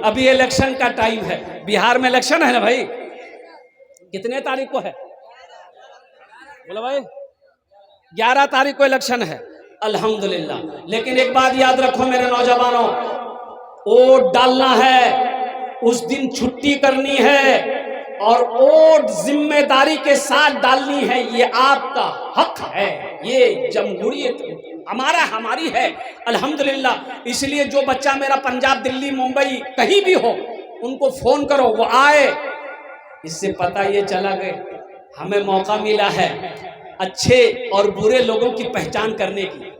अभी इलेक्शन का टाइम है, बिहार में इलेक्शन है ना भाई, कितने तारीख को है बोलो भाई? 11 तारीख को इलेक्शन है, अल्हम्दुलिल्लाह। लेकिन एक बात याद रखो मेरे नौजवानों, वोट डालना है, उस दिन छुट्टी करनी है और वोट जिम्मेदारी के साथ डालनी है। ये आपका हक है, ये जमहूरियत हमारा हमारी है, अल्हम्दुलिल्लाह। इसलिए जो बच्चा मेरा पंजाब, दिल्ली, मुंबई कहीं भी हो, उनको फोन करो, वो आए। इससे पता ये चला कि हमें मौका मिला है अच्छे और बुरे लोगों की पहचान करने की।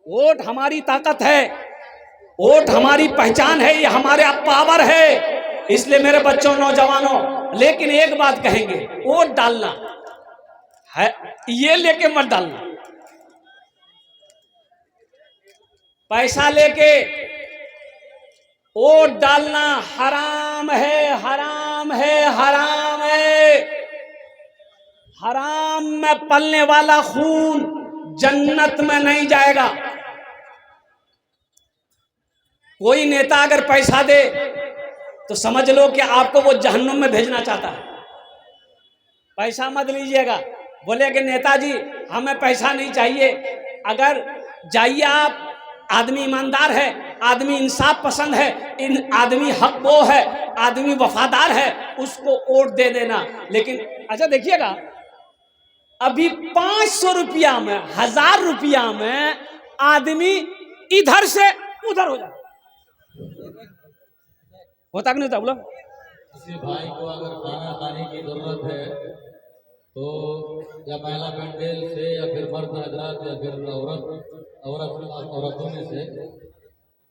वोट हमारी ताकत है, वोट हमारी पहचान है, ये हमारे पावर है। इसलिए मेरे बच्चों, नौजवानों, लेकिन एक बात कहेंगे, वोट डालना है ये लेके मत डालना, पैसा लेके वोट डालना हराम है, हराम है, हराम है। हराम में पलने वाला खून जन्नत में नहीं जाएगा। कोई नेता अगर पैसा दे तो समझ लो कि आपको वो जहन्नुम में भेजना चाहता है। पैसा मत लीजिएगा, बोले कि नेताजी हमें पैसा नहीं चाहिए। अगर जाइए आप, आदमी ईमानदार है, आदमी इंसाफ पसंद है, इन आदमी हक वो है, आदमी वफादार है, उसको वोट दे देना। लेकिन अच्छा देखिएगा, अभी 500 रुपया में, 1000 रुपया में आदमी इधर से उधर हो जाता, होता कि नहीं होता? बोलो। किसी भाई को अगर खाना खाने की जरूरत है तो या महिला पेंडेल से या फिर मर्द हजरात या फिर औरतों में से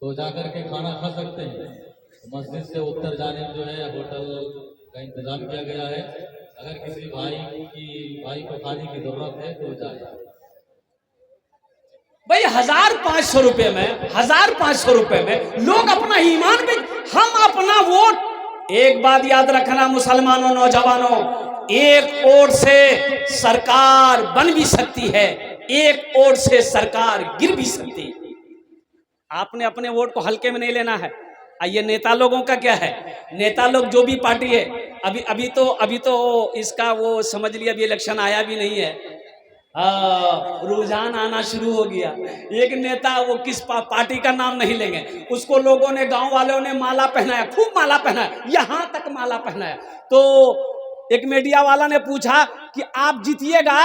तो जाकर के खाना खा सकते हैं। मस्जिद से उत्तर जाने जो है होटल का इंतजाम किया गया है। अगर किसी भाई को खाने की जरूरत है तो जाए। भाई 1500 रुपए में, 1500 रुपए में लोग अपना ईमान पे, हम अपना वोट। एक बात याद रखना मुसलमानों, नौजवानों, एक वोट से सरकार बन भी सकती है, एक वोट से सरकार गिर भी सकती है। आपने अपने वोट को हल्के में नहीं लेना है। ये नेता लोगों का क्या है, नेता लोग जो भी पार्टी है, अभी तो इसका वो समझ लिया, अभी इलेक्शन आया भी नहीं है, रुझान आना शुरू हो गया। एक नेता, वो किस पार्टी का नाम नहीं लेंगे, उसको लोगों ने, गांव वालों ने माला पहनाया, खूब माला पहनाया, यहां तक माला पहनाया। तो एक मीडिया वाला ने पूछा कि आप जीतिएगा,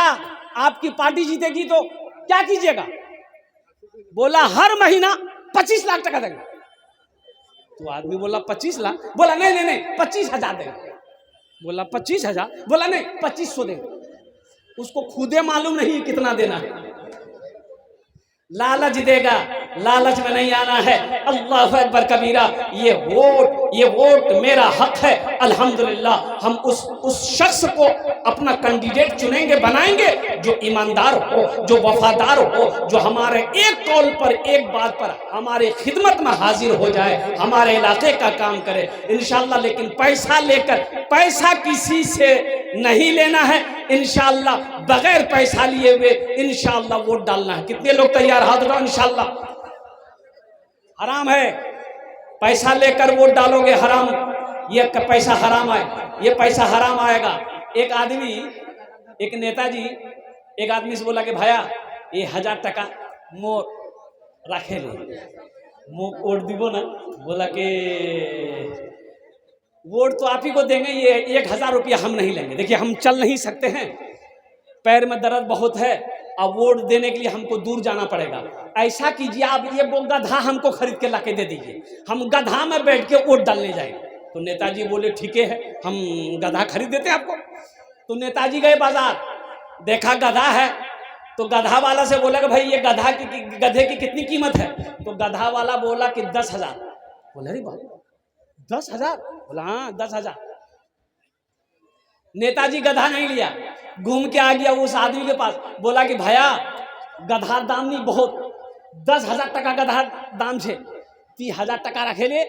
आपकी पार्टी जीतेगी तो क्या कीजिएगा? बोला हर महीना 25 लाख टका देंगे। तो आदमी बोला 25 लाख? बोला नहीं 25,000 देंगे। बोला 25,000? बोला नहीं 2500 देंगे। उसको खुदे मालूम नहीं कितना देना है। लालच देगा, लालच में नहीं आना है। अल्लाह अकबर कबीरा। ये वोट मेरा हक है, अल्हम्दुलिल्लाह। हम उस शख्स को अपना कैंडिडेट चुनेंगे, बनाएंगे, जो ईमानदार हो, जो वफादार हो, जो हमारे एक कॉल पर, एक बात पर हमारे खिदमत में हाजिर हो जाए, हमारे इलाके का काम करे इंशाअल्लाह। लेकिन पैसा लेकर, पैसा किसी से नहीं लेना है इंशाअल्लाह, बगैर पैसा लिए हुए इंशाअल्लाह वोट डालना है। कितने लोग तैयार? हाथ उठाओ इंशाअल्लाह। हराम है, पैसा लेकर वोट डालोगे हराम, ये पैसा हराम आए, ये पैसा हराम आएगा। एक आदमी, एक नेताजी एक आदमी से बोला कि भैया ये 1000 टका मोर रखे ले, मो वोट दीबो ना। बोला कि वोट तो आप ही को देंगे, ये 1000 रुपया हम नहीं लेंगे। देखिए हम चल नहीं सकते हैं, पैर में दर्द बहुत है, अब वोट देने के लिए हमको दूर जाना पड़ेगा। ऐसा कीजिए आप, ये वो गधा हमको खरीद के लाके दे दीजिए, हम गधा में बैठ के वोट डालने जाएंगे। तो नेताजी बोले ठीक है, हम गधा खरीद देते हैं आपको। तो नेताजी गए बाजार, देखा गधा है, तो गधा वाला से बोला कि भाई ये गधे की कितनी कीमत है? तो गधा वाला बोला कि 10,000। बोला अरे भाई 10,000? बोला हाँ 10,000। नेताजी गधा नहीं लिया, घूम के आ गया उस आदमी के पास, बोला कि भैया गधा दाम नहीं बहुत, 10,000 टका गधा दाम छे, 30,000 टका रखे ले,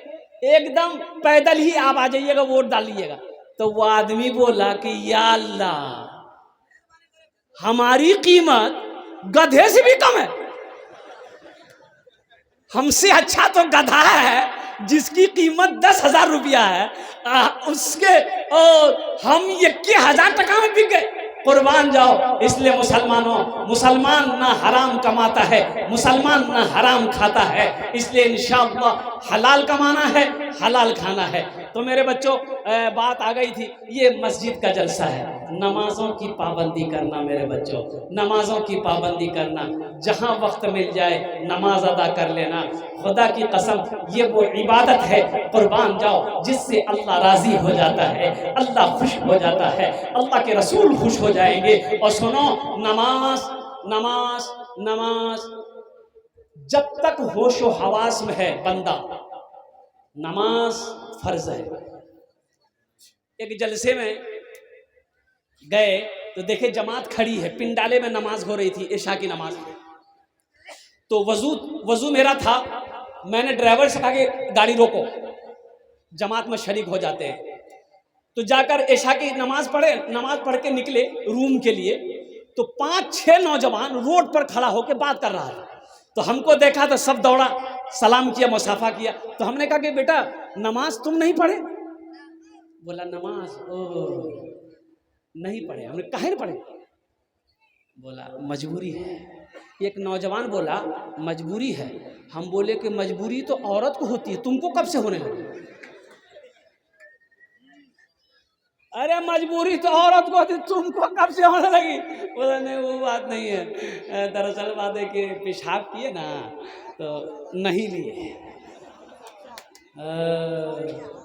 एकदम पैदल ही आप आ जाइएगा, वोट डाल लीजिएगा। तो वो आदमी बोला कि या अल्लाह, हमारी कीमत गधे से भी कम है, हमसे अच्छा तो गधा है, जिसकी कीमत 10,000 रुपया है उसके और हम 21,000 टका में बिक गए। कुर्बान जाओ। इसलिए मुसलमानों, मुसलमान ना हराम कमाता है, मुसलमान ना हराम खाता है। इसलिए इंशाअल्लाह हलाल कमाना है, हलाल खाना है। तो मेरे बच्चों बात आ गई थी, ये मस्जिद का जलसा है, नमाजों की पाबंदी करना। मेरे बच्चों नमाजों की पाबंदी करना, जहाँ वक्त मिल जाए नमाज अदा कर लेना। खुदा की कसम ये वो इबादत है, कुर्बान जाओ, जिससे अल्लाह राजी हो जाता है, अल्लाह खुश हो जाता है, अल्लाह के रसूल खुश हो जाएंगे। और सुनो, नमाज नमाज नमाज जब तक होशो हवास में है बंदा, नमाज फर्ज है। एक जलसे में गए तो देखे जमात खड़ी है, पिंडाले में नमाज हो रही थी, इशा की नमाज। तो वजू मेरा था, मैंने ड्राइवर से कहा कि गाड़ी रोको, जमात में शरीक हो जाते हैं। तो जाकर इशा की नमाज पढ़े, नमाज पढ़ के निकले रूम के लिए, तो 5-6 नौजवान रोड पर खड़ा होकर बात कर रहा था। तो हमको देखा तो सब दौड़ा, सलाम किया, मुसाफा किया। तो हमने कहा कि बेटा नमाज तुम नहीं पढ़े? बोला नमाज नहीं पढ़े। हमने काहे नहीं पढ़े? बोला मजबूरी है। एक नौजवान बोला मजबूरी है। हम बोले कि मजबूरी तो औरत को होती है, तुमको कब से होने लगी? अरे मजबूरी तो औरत को होती, तुमको कब से होने लगी? बोला नहीं वो बात नहीं है, दरअसल बात है कि पेशाब किए ना तो नहीं लिए।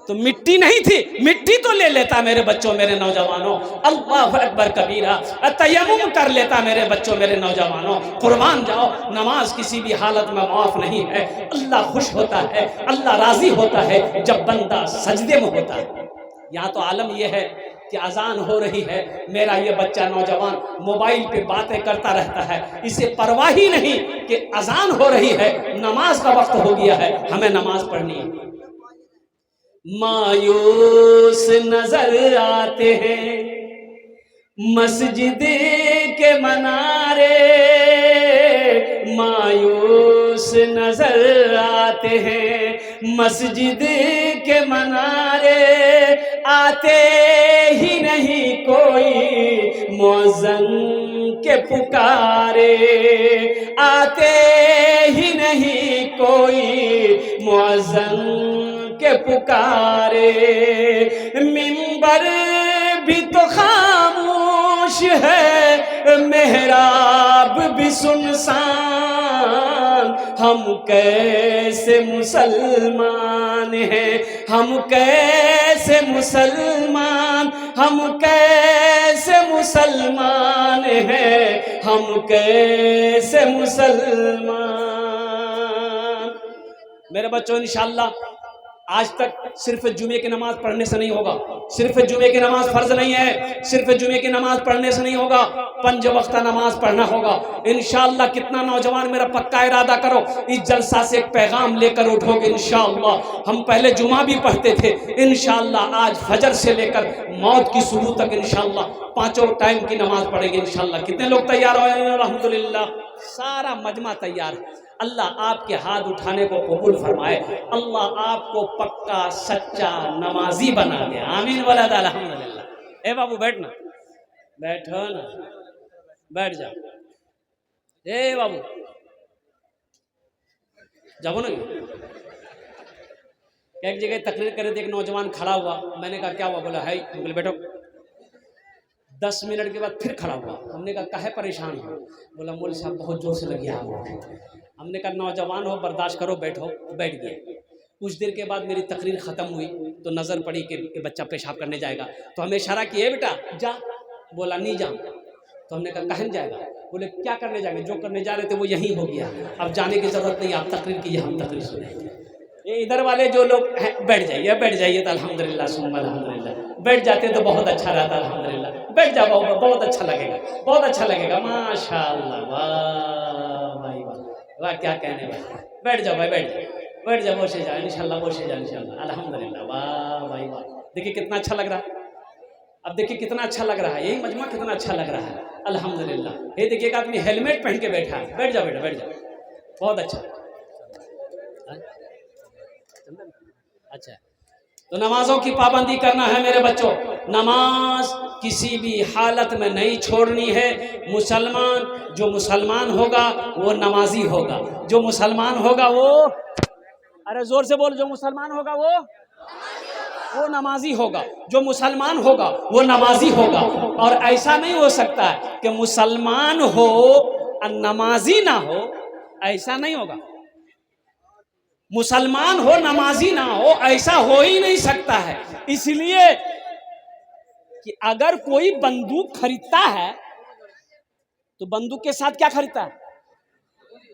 तो मिट्टी नहीं थी, मिट्टी तो ले लेता मेरे बच्चों, मेरे नौजवानों। अल्लाह अकबर कबीरा, तयम्मुम कर लेता मेरे बच्चों, मेरे नौजवानों। कुर्बान जाओ, नमाज किसी भी हालत में माफ नहीं है। अल्लाह खुश होता है, अल्लाह राजी होता है जब बंदा सजदे में होता है। यहाँ तो आलम यह है कि अजान हो रही है, मेरा ये बच्चा नौजवान मोबाइल पे बातें करता रहता है, इसे परवाह ही नहीं कि अजान हो रही है, नमाज का वक्त हो गया है, हमें नमाज पढ़नी है। मायूस नजर आते हैं मस्जिद के मनारे, मायूस नजर आते हैं मस्जिद के मनारे, आते ही नहीं कोई मुअज्जिन के पुकारे, आते ही नहीं कोई मुअज्जिन के पुकारे। मिंबर भी तो खामोश है, मेहराब भी सुनसान, हम कैसे मुसलमान हैं, हम कैसे मुसलमान, हम कैसे मुसलमान हैं, हम कैसे मुसलमान। मेरे बच्चों इंशाअल्लाह आज तक सिर्फ जुमे की नमाज पढ़ने से नहीं होगा, सिर्फ जुमे की नमाज फर्ज नहीं है, सिर्फ जुमे की नमाज पढ़ने से नहीं होगा, 5 वक्त नमाज पढ़ना होगा इंशाअल्लाह। कितना नौजवान मेरा पक्का इरादा करो, इस जलसा से एक पैगाम लेकर उठोगे इंशाअल्लाह। हम पहले जुमा भी पढ़ते थे, इंशाअल्लाह आज फजर से लेकर मौत की सुबह तक इंशाअल्लाह 5 टाइम की नमाज पढ़ेंगे इंशाअल्लाह। कितने लोग तैयार हो? अल्हम्दुलिल्लाह, सारा मजमा तैयार है। अल्लाह आपके हाथ उठाने को कबूल फरमाए, अल्लाह आपको पक्का सच्चा नमाजी बना दे, आमीन वाला अल्हम्दुलिल्लाह। ए बाबू बैठना, बैठो ना, बैठ जाओ। ए बाबू जाओ ना। एक जगह तकरीर करे थे, एक नौजवान खड़ा हुआ, मैंने कहा क्या हुआ? बोला है, बोले बैठो। 10 मिनट के बाद फिर खड़ा हुआ, हमने कहा काहे परेशान हो? बोला मौलवी साहब बहुत जोर से लगी आग। हमने कहा नौजवान हो, बर्दाश्त करो, बैठो। बैठ गए। कुछ देर के बाद मेरी तकरीर ख़त्म हुई तो नज़र पड़ी कि बच्चा पेशाब करने जाएगा, तो हमें इशारा किए बेटा जा। बोला नहीं जा। तो हमने कहा कहाँ जाएगा? बोले क्या करने जाएंगे, जो करने जा रहे थे वो यहीं हो गया, अब जाने की ज़रूरत नहीं, आप तकरीर कीजिए, हम तकरीर सुनेंगे। ये इधर वाले जो लोग हैं बैठ जाइए, बैठ जाइए तो अल्हम्दुलिल्लाह सुम्मा अल्हम्दुलिल्लाह, बैठ जाते तो बहुत अच्छा रहता। अल्हम्दुलिल्लाह बैठ जाओ, बहुत अच्छा लगेगा, बहुत अच्छा लगेगा। माशाअल्लाह, वाह भाई वाह, वाह क्या कहने भाई। बैठ जाओ भाई, बैठ जाओ, बैठ जाओ, बोशे जाओ इंशाल्लाह, बोशे जाओ इंशाल्लाह। अल्हम्दुलिल्लाह, वाह भाई वाह। देखिए कितना अच्छा लग रहा है, अब देखिए कितना अच्छा लग रहा है, यही मजमा कितना अच्छा लग रहा है। अल्हम्दुलिल्लाह। ये देखिए एक आदमी हेलमेट पहन के बैठा है, बैठ जाओ बेटा, बैठ जाओ, बहुत अच्छा। अच्छा, तो नमाजों की पाबंदी करना है मेरे बच्चों। नमाज किसी भी हालत में नहीं छोड़नी है। जो मुसलमान होगा वो नमाजी होगा। जो मुसलमान होगा वो, अरे जोर से बोल, जो मुसलमान होगा वो नमाजी होगा। जो मुसलमान होगा वो नमाजी होगा। और ऐसा नहीं हो सकता है कि मुसलमान हो और नमाजी ना हो, ऐसा नहीं होगा। मुसलमान हो नमाजी ना हो, ऐसा हो ही नहीं सकता है। इसलिए कि अगर कोई बंदूक खरीदता है तो बंदूक के साथ क्या खरीदता है?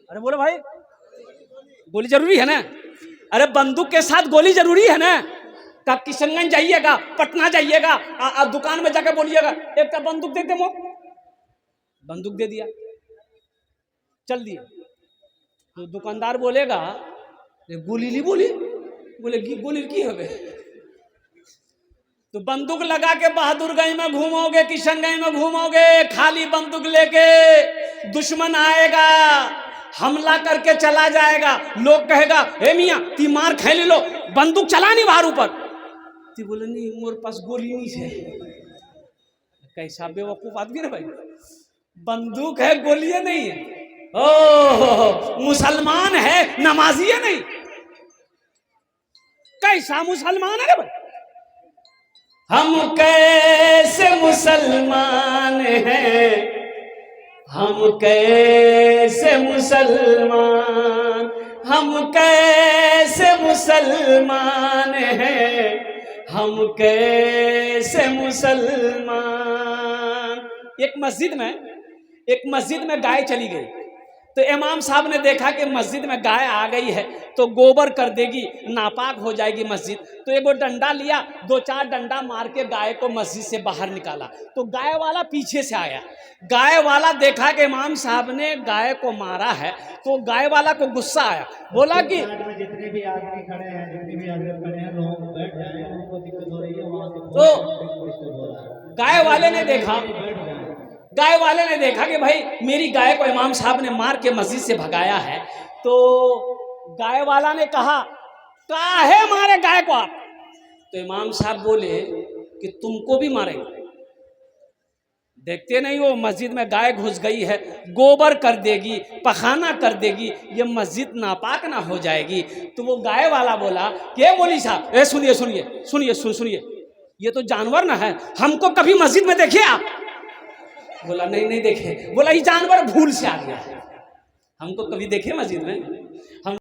अरे बोलो भाई, गोली जरूरी है ना? अरे बंदूक के साथ गोली जरूरी है ना? कब किशनगंज जाइएगा, पटना जाइएगा, दुकान में जाकर बोलिएगा एक का बंदूक दे दे, बंदूक दे दिया, चल दिया। तो दुकानदार बोलेगा गोली ली, बोले गोली की हो गए। तो बंदूक लगा के बहादुरगंज में घूमोगे, किशनगंज में घूमोगे, खाली बंदूक लेके, दुश्मन आएगा, हमला करके चला जाएगा। लोग कहेगा हे मियाँ ती मार खा लो, बंदूक चला नहीं बाहर ऊपर। ती बोले नहीं मोर पास गोली नहीं है। कैसा बेवकूफ आदमी है भाई, बंदूक है गोली नहीं है। ओ मुसलमान है नमाजी है नहीं, कैसा मुसलमान है भाई? हम कैसे मुसलमान हैं, हम कैसे मुसलमान, हम कैसे मुसलमान हैं, हम कैसे मुसलमान। एक मस्जिद में गाय चली गई, तो इमाम साहब ने देखा कि मस्जिद में गाय आ गई है तो गोबर कर देगी, नापाक हो जाएगी मस्जिद। तो एक वो डंडा लिया, 2-4 डंडा मार के गाय को मस्जिद से बाहर निकाला। तो गाय वाला पीछे से आया, गाय वाला देखा कि इमाम साहब ने गाय को मारा है, तो गाय वाला को गुस्सा आया, बोला कि जितने भी आदमी खड़े हैं, जितने भी आदमी खड़े हैं, लोग बैठ जाएं, उनको दिक्कत हो रही है वहाँ तो गाय वाले ने देखा कि भाई मेरी गाय को इमाम साहब ने मार के मस्जिद से भगाया है। तो गाय वाला ने कहा काहे मारे गाय को आप? तो इमाम साहब बोले कि तुमको भी मारेंगे। देखते नहीं हो मस्जिद में गाय घुस गई है, गोबर कर देगी, पखाना कर देगी, ये मस्जिद नापाक ना हो जाएगी। तो वो गाय वाला बोला कि मौलवी साहब सुनिए, ये तो जानवर ना है, हमको कभी मस्जिद में देखिए आप? बोला नहीं देखे। बोला ये जानवर भूल से आ गया है, हमको कभी देखे मस्जिद में? हम